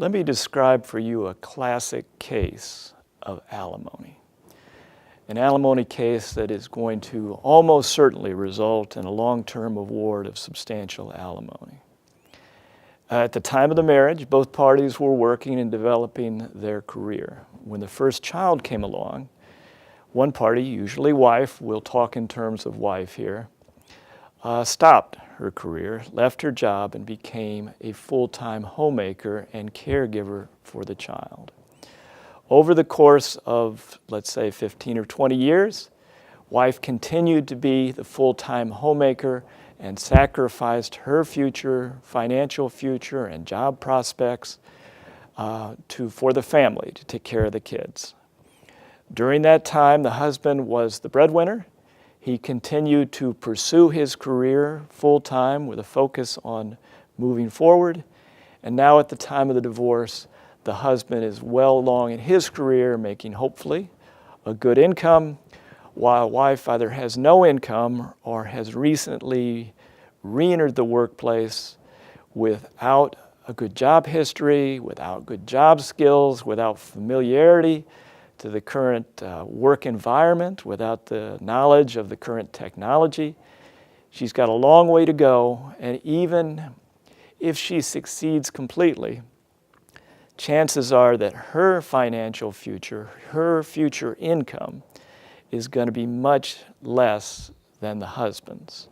Let me describe for you a classic case of alimony. An alimony case that is going to almost certainly result in a long-term award of substantial alimony. At the time of the marriage, both parties were working and developing their career. When the first child came along, one party, usually wife, we'll talk in terms of wife here, stopped her career, left her job, and became a full-time homemaker and caregiver for the child. Over the course of, let's say, 15 or 20 years, wife continued to be the full-time homemaker and sacrificed her future, financial future, and job prospects for the family to take care of the kids. During that time, the husband was the breadwinner. He continued to pursue his career full-time with a focus on moving forward. And now at the time of the divorce, the husband is well along in his career, making hopefully a good income, while wife either has no income or has recently re-entered the workplace without a good job history, without good job skills, without familiarity to the current work environment, without the knowledge of the current technology. She's got a long way to go, and even if she succeeds completely, chances are that her financial future, her future income, is going to be much less than the husband's.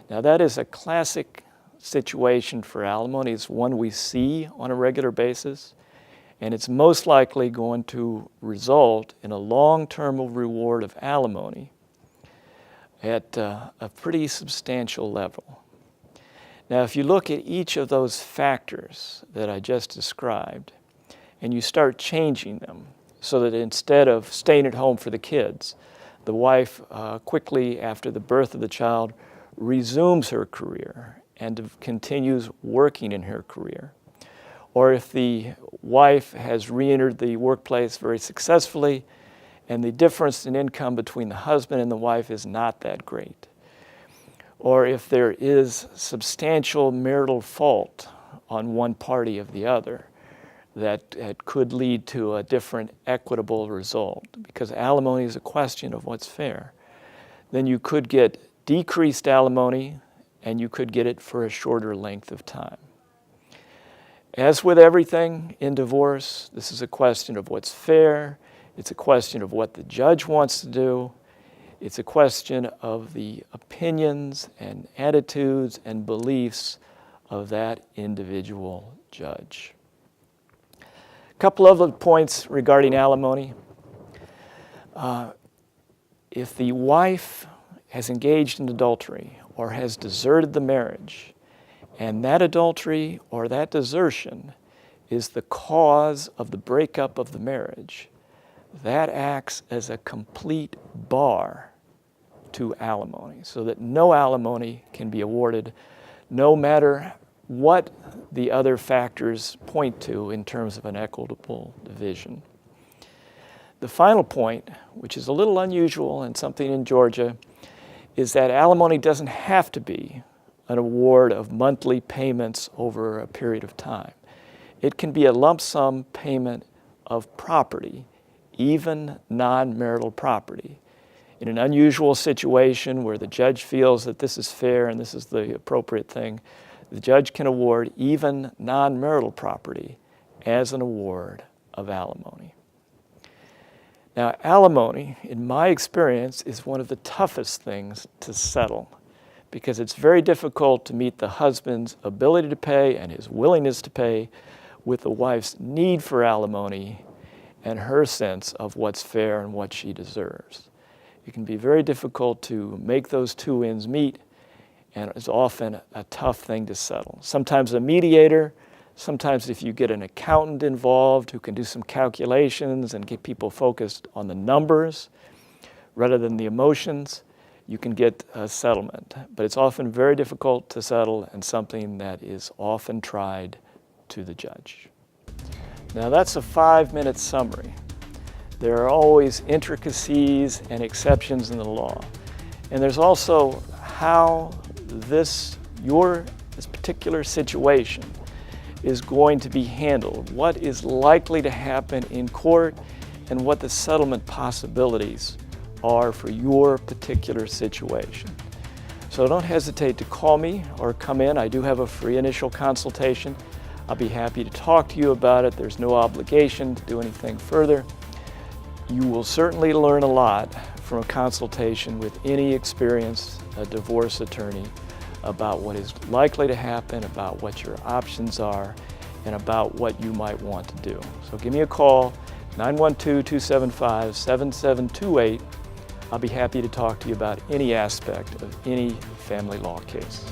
Now that is a classic situation for alimony. It's one we see on a regular basis, and it's most likely going to result in a long-term reward of alimony at a pretty substantial level. Now, if you look at each of those factors that I just described, and you start changing them so that instead of staying at home for the kids, the wife quickly after the birth of the child resumes her career and continues working in her career. Or if the wife has re-entered the workplace very successfully and the difference in income between the husband and the wife is not that great. Or if there is substantial marital fault on one party of the other that could lead to a different equitable result, because alimony is a question of what's fair, then you could get decreased alimony and you could get it for a shorter length of time. As with everything in divorce, this is a question of what's fair. It's a question of what the judge wants to do. It's a question of the opinions and attitudes and beliefs of that individual judge. A couple other points regarding alimony. If the wife has engaged in adultery or has deserted the marriage, and that adultery or that desertion is the cause of the breakup of the marriage, that acts as a complete bar to alimony, so that no alimony can be awarded no matter what the other factors point to in terms of an equitable division. The final point, which is a little unusual and something in Georgia, is that alimony doesn't have to be an award of monthly payments over a period of time. It can be a lump sum payment of property, even non-marital property. In an unusual situation where the judge feels that this is fair and this is the appropriate thing, the judge can award even non-marital property as an award of alimony. Now, alimony, in my experience, is one of the toughest things to settle, because it's very difficult to meet the husband's ability to pay and his willingness to pay with the wife's need for alimony and her sense of what's fair and what she deserves. It can be very difficult to make those two ends meet, and it's often a tough thing to settle. Sometimes a mediator, sometimes if you get an accountant involved who can do some calculations and get people focused on the numbers rather than the emotions, you can get a settlement. But it's often very difficult to settle and something that is often tried to the judge. Now that's a 5-minute summary. There are always intricacies and exceptions in the law. And there's also how this particular situation is going to be handled, what is likely to happen in court, and what the settlement possibilities are for your particular situation. So don't hesitate to call me or come in. I do have a free initial consultation. I'll be happy to talk to you about it. There's no obligation to do anything further. You will certainly learn a lot from a consultation with any experienced divorce attorney about what is likely to happen, about what your options are, and about what you might want to do. So give me a call, 912-275-7728. I'll be happy to talk to you about any aspect of any family law case.